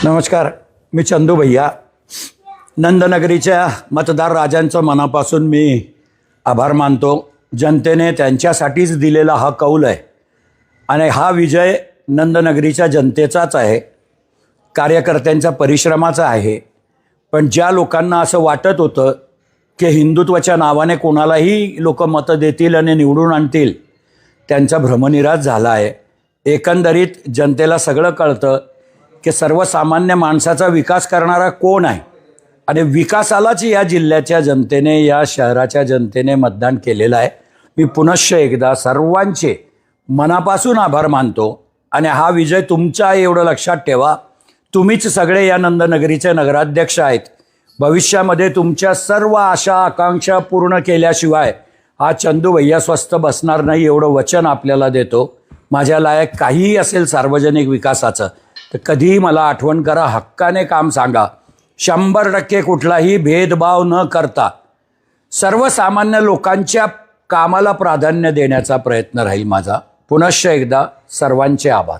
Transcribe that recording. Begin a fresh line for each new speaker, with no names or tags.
नमस्कार, मी चंदू भैया. नंदनगरीच्या मतदार राजांचं मनापासून मी आभार मानतो. जनतेने त्यांच्यासाठीच दिलेला हा कौल आहे आणि हा विजय नंदनगरीच्या जनतेचाच आहे, कार्यकर्त्यांच्या परिश्रमाचा आहे. पण ज्या लोकांना असं वाटत होतं की हिंदुत्वाच्या नावाने कोणालाही लोक मतं देतील आणि निवडून आणतील, त्यांचा भ्रमनिरास झाला आहे. एकंदरीत जनतेला सगळं कळतं की सर्वसामान्य माणसाचा विकास करणारा कोण आहे आणि विकासालाच या जिल्ह्याच्या जनतेने, या शहराच्या जनतेने मतदान केलेलं आहे. मी पुनश्च एकदा सर्वांचे मनापासून आभार मानतो आणि हा विजय तुमचा आहे एवढं लक्षात ठेवा. तुम्हीच सगळे या नंदनगरीचे नगराध्यक्ष आहेत. भविष्यामध्ये तुमच्या सर्व आशा आकांक्षा पूर्ण केल्याशिवाय हा चंदू भैया स्वस्थ बसणार नाही एवढं वचन आपल्याला देतो. माझ्या लायक काहीही असेल सार्वजनिक विकासाचं तर कधीही मला आठवण करा, हक्काने काम सांगा. 100% कुठलाही भेदभाव न करता सर्वसामान्य लोकांच्या कामाला प्राधान्य देण्याचा प्रयत्न राहील माझा. पुनश्च एकदा सर्वांचे आभार.